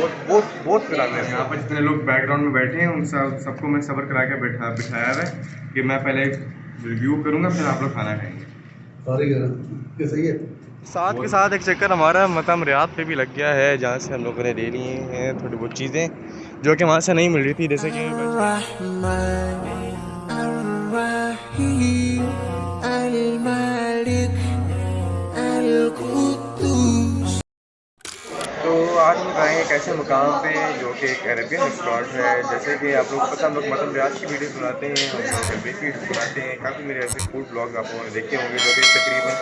बहुत बहुत बहुत पुराने हैं। यहाँ पर जितने लोग बैकग्राउंड में बैठे हैं उन सबको मैं सब्र करा के बिठाया है कि मैं पहले रिव्यू करूँगा फिर आप लोग खाना खाएंगे। सही है। साथ के साथ एक चक्कर हमारा मतम रियाद पे भी लग गया है, जहाँ से हम लोगों ने ले लिए हैं थोड़ी बहुत चीज़ें जो कि वहाँ से नहीं मिल रही थी, जैसे कि तो आज हम आए एक ऐसे मुकाम पे जो कि एक अरेबियन रेस्टोरेंट है। जैसे कि आप लोग को पता, हम लोग मतलब रियाज की वीडियोस बनाते हैं, हम लोग अरेबिक वीडियोस बनाते हैं, काफ़ी मेरे ऐसे फूड ब्लॉग्स आप लोगों ने देखे होंगे जो कि तकरीबन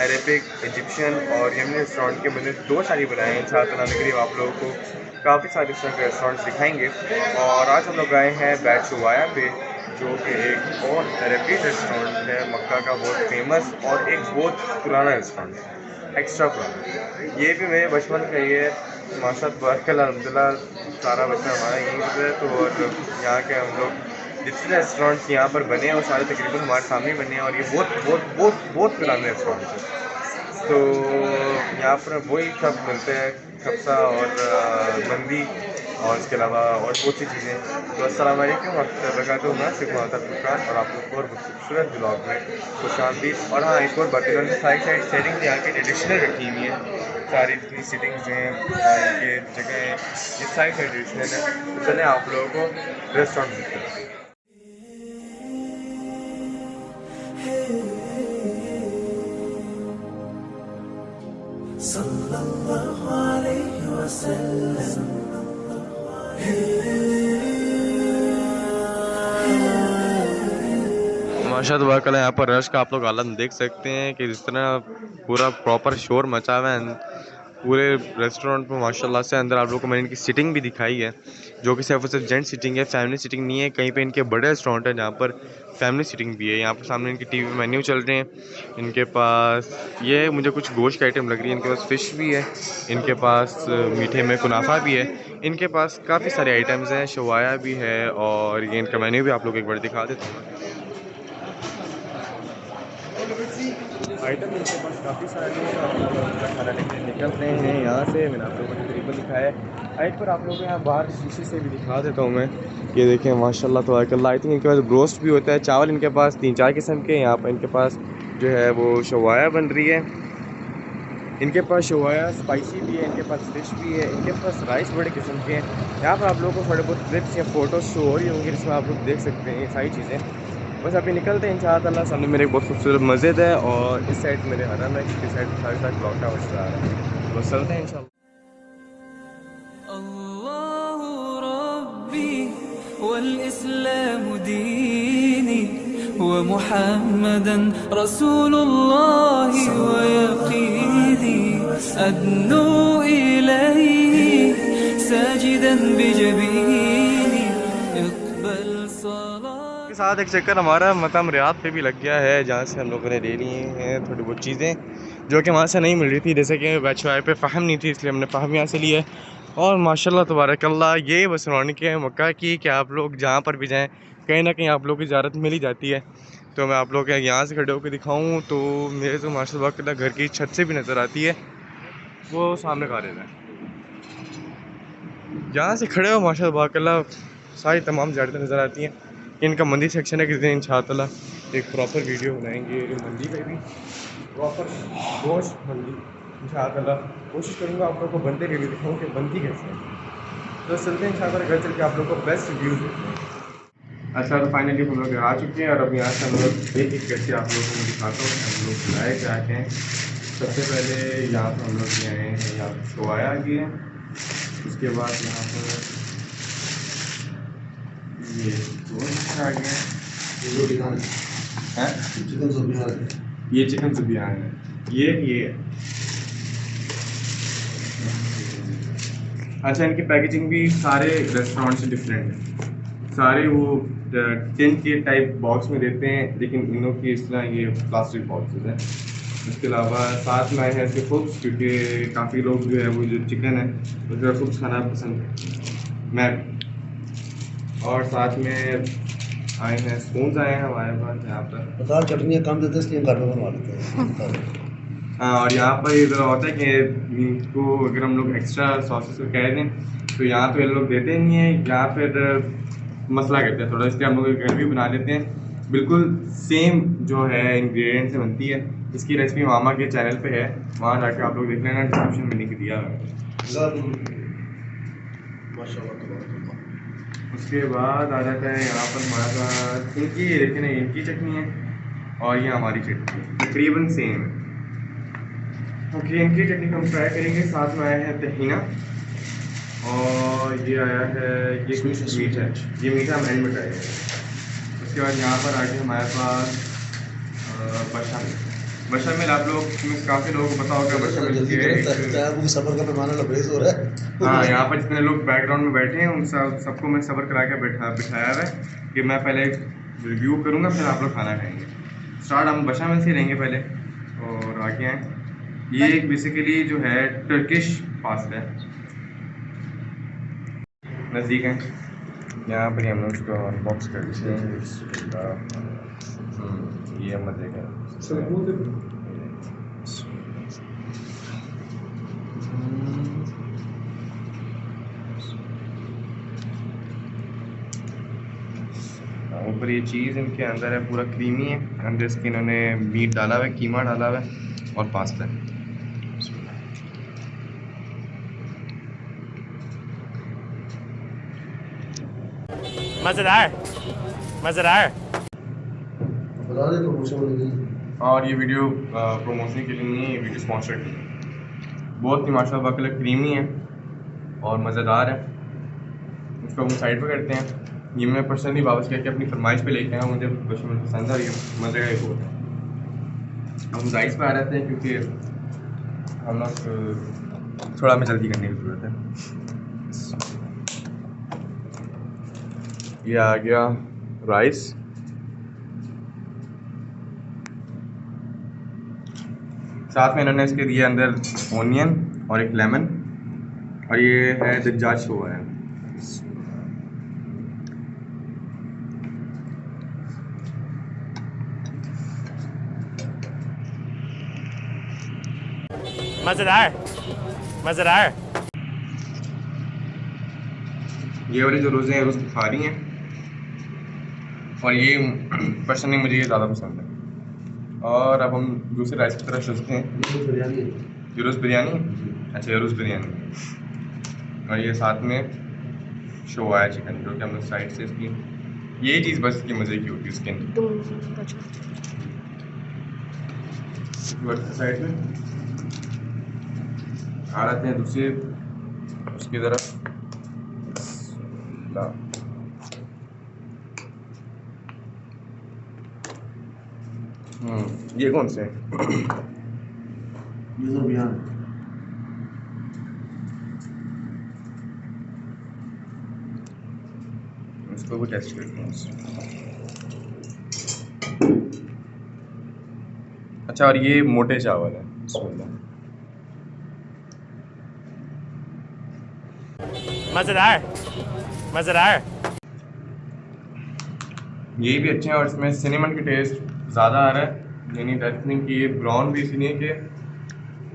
अरेबिक, इजिप्शियन और यमनी रेस्टोरेंट के मैंने 2 सारी बनाए हैं। इंशाअल्लाह के करीब आप लोगों को काफ़ी सारे इस तरह के रेस्टोरेंट्स दिखाएंगे। और आज हम लोग आए हैं बैट शुवाया पे, जो कि एक और अरेबिक रेस्टोरेंट है, मक्का का बहुत फेमस और एक बहुत पुराना रेस्टोरेंट है, एक्स्ट्रा पुराना। ये भी मेरे बचपन का ही है माशाअल्लाह अल्हम्दुलिल्लाह, सारा बचपन हमारा यहीं गुजरा है। तो और यहाँ के हम लोग जितने रेस्टोरेंट्स यहाँ पर बने हैं वो सारे तकरीबन हमारे सामने बने हैं, और ये बहुत बहुत बहुत बहुत पुराने रेस्टोरेंट्स हैं। तो यहाँ पर वही सब मिलते हैं, कब्सा और मंदी और इसके अलावा और बहुत सी चीज़ें। तो अस्सलाम वालेकुम वरहमतुल्लाहि मैं सिखा था फुरकान, और आप लोग को और खूबसूरत ब्लॉग में खुशामदीद। और हाँ, एक और बात, इन्होंने साइड सेटिंग्स यहाँ की ट्रेडिशनल रखी हुई है, सारी जितनी सीटिंग्स हैं ये जगह है ये साइड ट्रेडिशनल है। तो चले आप लोगों को रेस्टोरेंट दिखते हैं। माशाअल्लाह तबारक अल्लाह, यहाँ पर रश का आप लोग हालत देख सकते हैं कि जिस तरह पूरा प्रॉपर शोर मचा हुआ है पूरे रेस्टोरेंट में माशाल्लाह से। अंदर आप लोगों को मैंने इनकी सिटिंग भी दिखाई है, जो कि सिर्फ और सिर्फ जेंट सिटिंग है, फैमिली सिटिंग नहीं है। कहीं पे इनके बड़े रेस्टोरेंट है जहाँ पर फैमिली सिटिंग भी है। यहाँ पर सामने इनकी टीवी मेन्यू चल रहे हैं। इनके पास ये मुझे कुछ गोश्त की आइटम लग रही है, इनके पास फ़िश भी है, इनके पास मीठे में कुनाफा भी है, इनके पास काफ़ी सारे आइटम्स हैं, शवाया भी है। और ये इनका मेन्यू भी आप लोग एक बार दिखा देते हैं। आइटम इनके पास काफ़ी सारे हैं, खाना लेके निकल रहे हैं यहाँ से। मैंने आप लोगों को तकरीबन दिखाया है। हाइट पर आप लोगों को यहाँ बाहर शीशे से भी दिखा देता हूँ मैं। ये देखें माशाल्लाह तबारकल्लाह, आई थिंक इनके पास रोस्ट भी होता है। चावल इनके पास 3-4 किस्म के यहाँ पर इनके पास जो है वो शवाया बन रही है। इनके पास शवाया स्पाइसी भी है, इनके पास फिश भी है, इनके पास राइस बड़े किस्म के हैं। यहाँ पर आप लोगों को थोड़े बहुत क्लिप्स या फ़ोटोज़ शो हो रही होंगी जिसमें आप लोग देख सकते हैं ये सारी चीज़ें। बस अभी निकलते हैं इंशाअल्लाह। सामने मेरे एक बहुत खूबसूरत मस्जिद है और इस साइड मेरे हरम है, इसकी साइड सारे साथ क्लॉक टावर चला रहा है। बस चलते हैं इंशाअल्लाह। वल-इस्लाम दीनी व मुहम्मदन रसूलुल्लाह व यक़ीनी अदनु इलैहि साजिदन बिजबीनी इक़बल सलात के साथ। एक चक्कर हमारा मतम रियाद पे भी लग गया है, जहाँ से हम लोगों ने ले लिए हैं थोड़ी बहुत चीज़ें जो कि वहाँ से नहीं मिल रही थी। जैसे कि बैचवाई पे फ़हम नहीं थी, इसलिए हमने फ़हम यहाँ से लिया है। और माशाल्लाह तबारकल्लाह, ये बस रौनक है मक्का की कि आप लोग जहाँ पर भी जाएं कहीं ना कहीं आप लोग की ज़ियारत मिल ही जाती है। तो मैं आप लोग के यहाँ से खड़े होकर दिखाऊँ तो मेरे तो माशाल्लाह तबारकल्लाह घर की छत से भी नज़र आती है, वो सामने कॉलेज है। जहाँ से खड़े हो माशाल्लाह तबारकल्लाह सारी तमाम ज़ियारतें नज़र आती हैं। इनका मंदी सेक्शन है, किसी दिन इंशाअल्लाह एक प्रॉपर वीडियो बनाएंगे मंदी पे भी, प्रॉपर गोश्त मंदी इंशाअल्लाह। कोशिश करूँगा आप लोगों को बनते हुए भी दिखाऊँ कि बनती कैसे है। तो चलते हैं इंशाअल्लाह घर चल के आप लोगों को बेस्ट रिव्यू देते हैं। अच्छा, तो फाइनली हम लोग आ चुके हैं और अब यहाँ से हम लोग एक एक करके आप लोगों को मैं दिखाता हूँ हम लोग बुलाए क्या हैं। सबसे पहले यहाँ पर हम लोग ये आए हैं, यहाँ पर शवाया आ गए हैं। उसके बाद यहाँ पर ये गोश्त आ गया है, चिकन सुबियान, ये चिकन सुबियान है, ये अच्छा। इनकी पैकेजिंग भी सारे रेस्टोरेंट से डिफरेंट है, सारे वो टिन के टाइप बॉक्स में देते हैं, लेकिन इनों की इस तरह ये प्लास्टिक बॉक्सेस हैं। इसके अलावा साथ में आए हैं इसके फुप्स, क्योंकि काफ़ी लोग जो है वो जो चिकन है उसका फुप्स खाना पसंद है मैं। और साथ में आए हैं स्पून्स आए हैं हमारे पास यहाँ पर। पता चटनियाँ कम देते इसलिए घर में बनवा लेते हैं। और यहाँ पर ये ज़रा होता है कि मीट को अगर हम लोग एक्स्ट्रा सॉसेस को कह दें तो यहाँ तो ये लोग देते नहीं हैं, या फिर मसला कहते हैं थोड़ा, इसलिए हम लोग घर भी बना लेते हैं। बिल्कुल सेम जो है इंग्रेडिएंट से बनती है। इसकी रेसिपी मामा के चैनल पे है, वहाँ जाके आप लोग देख लेना, डिस्क्रिप्शन में लिख दिया है। उसके बाद आ जाता है यहाँ पर हमारे पास इनकी, देखिए ना, इनकी चटनी है और ये हमारी चटनी तकरीबन सेम है। ओके, इनकी चटनी को हम ट्राई करेंगे। साथ में आया है तहीना और ये आया है, ये कुछ मीट है, ये मीठा हम एंड में ट्राई करेंगे। उसके बाद यहाँ पर आके हमारे पास बशामिल। बशामिल आप लोग में काफ़ी लोगों को पता होगा बशामिल सबर का पैमाना लबरेज हो रहा है। हाँ, यहाँ पर जितने लोग बैकग्राउंड में बैठे हैं उन सबको मैं सबर करा के बिठाया हुआ है कि मैं पहले रिव्यू करूँगा, फिर आप लोग खाना खाएंगे। स्टार्ट हम बशामिल से लेंगे पहले, और आगे आए। ये एक बेसिकली जो है टर्किश पास्ता है। नज़दीक है, यहाँ पर हम लोग उसको अनबॉक्स करते हैं। ये मज़े का ऊपर ये चीज़ इनके अंदर है, पूरा क्रीमी है। अंदर इसके इन्होंने मीट डाला हुआ है, कीमा डाला हुआ है और पास्ता है। मज़ेदार मज़ेदार। और ये वीडियो प्रमोशन के लिए नहीं है, ये वीडियो स्पॉन्सर्ड नहीं है। बहुत ही माशाल्लाह कलर क्रीमी है और मज़ेदार है। इसको हम साइड पे करते हैं। ये मैं पर्सनली वापस करके अपनी फरमाइश पे लेके आया, मुझे बशमील पसंद है और ये मज़े का ही बहुत है। हम राइस पे आ जाते हैं क्योंकि हम लोग थोड़ा हमें जल्दी करने की ज़रूरत है। ये आ गया राइस, साथ में इन्होंने इसके दिए अंदर ओनियन और एक लेमन, और ये है दज्जाज शो है। मज़ेदार मज़ेदार। ये वाले जो रोज़े हैं रोज़ बुखारी हैं, और ये पर्सनली मुझे ये ज़्यादा पसंद है। और अब हम दूसरे राइस की तरफ चलते हैं। ये रोज़ बिरयानी है, अच्छा ये रोज़ बिरयानी, और ये साथ में शो आया चिकन, जो कि हम लोग साइड से इसकी यही चीज़ बस की मज़े की होती है स्किन साइड में। आ जाते हैं दूसरे उसकी तरफ। ये कौन से हैं? इसको भी टेस्ट करते हैं। अच्छा, और ये मोटे चावल है। मज़ेदार मज़ेदार। ये भी अच्छे हैं और इसमें सिनेमन की टेस्ट ज़्यादा आ रहा है, यानी दैट मीन कि ये ब्राउन भी इसलिए कि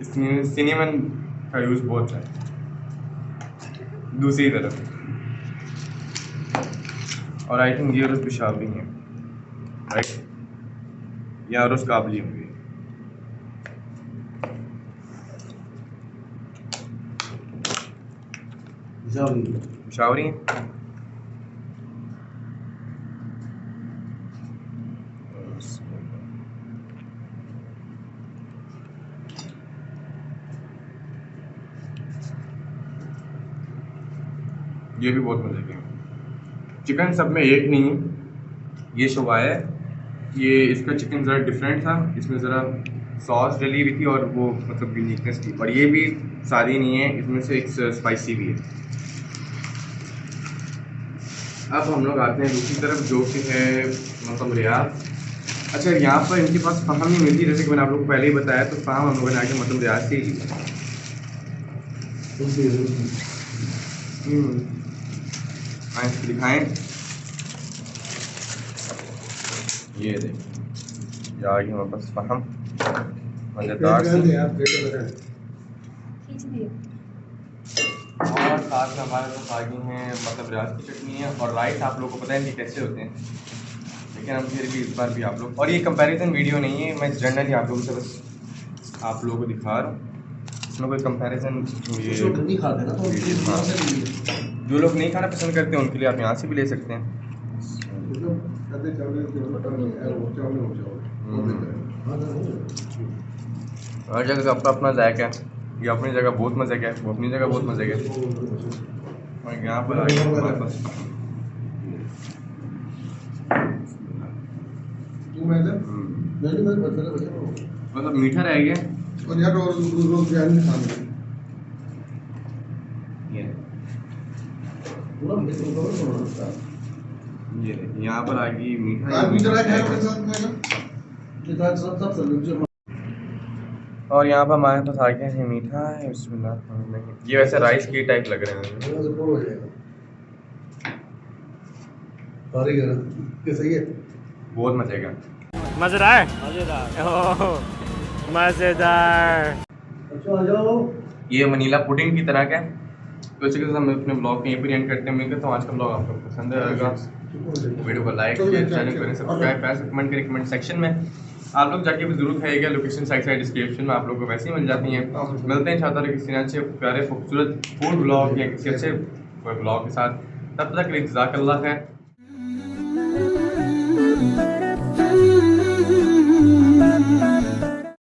इसमें सिनेमन का यूज़ बहुत है। दूसरी तरफ और आई थिंक ये रोज़ पेशावरी है, राइट, या रोज़ काबली होंगी। पेशावरी है। ये भी बहुत मज़े के। चिकन सब में एक नहीं है, ये शोवा है, ये इसका चिकन ज़रा डिफरेंट था, इसमें ज़रा सॉस डली हुई थी और वो मतलब यूनिकनेस थी। और ये भी सादी नहीं है, इसमें से एक स्पाइसी भी है। अब हम लोग आते हैं दूसरी तरफ, जो कि है मतलब रियाज। अच्छा, यहाँ पर इनके पास फ़हम नहीं मिलती, जैसे कि मैंने आप लोग को पहले ही बताया, तो फ़हम हम लोगों ने आके मतलब रियाज से ही लिया। दिखाएं, ये देखिए, ये आ गई हमारे पास फ़हम। मज़ेदार सी। आप प्लेट लगाएं। खींच दिए। और साथ में हमारे पास आ गई हैं मतलब प्याज की चटनी है और राइस। आप लोगों को पता है नहीं कैसे होते हैं, लेकिन हम फिर भी इस बार भी आप लोग, और ये कंपैरिजन वीडियो नहीं है, मैं जनरली आप लोगों से बस आप लोगों को दिखा रहा हूँ, इसमें कोई कंपैरिजन। ये जो लोग नहीं खाते ना तो उनके लिए यहाँ से नहीं है। जो लोग नहीं खाना पसंद करते हैं उनके लिए आप यहाँ से भी ले सकते हैं। मतलब कहते चावल के मटर में है वो चावल हो चावल हर जगह का अपना अपना जायका है। ये अपनी जगह बहुत मज़े का है, वो अपनी जगह बहुत मज़े का है। और यहाँ पर आ गया हमारे पास मतलब मीठा रह गया। और यार रोज बिरयानी खाना पूरा मिक्स होगा। ये यहाँ पर आ गई मीठा। और यहाँ पर हमारे पास आ गया है मीठा है। बिस्मिल्लाह। ये वैसे राइस की टाइप लग रहे हैं। सही है। बहुत मजे का। मज़ेदार मज़ेदार। अच्छा आ जाओ। ये वनीला पुडिंग की तरह का है। तो इसी के साथ हम अपने ब्लॉग को यहीं पर एंड करते हैं। मिलकर तो आज का ब्लॉग आपको पसंद आएगा। वीडियो को लाइक शेयर चैनल करें, सब्सक्राइब करें, कमेंट करें कमेंट सेक्शन में। आप लोग जाके भी जरूर खाइएगा। लोकेशन साइड डिस्क्रिप्शन में आप लोगों को वैसे ही मिल जाती हैं। मिलते हैं इंशाअल्लाह किसी अच्छे प्यारे खूबसूरत फूड ब्लॉग या किसी अच्छे कोई ब्लॉग के साथ। तब तक के लिए जज़ाकल्लाह खैर।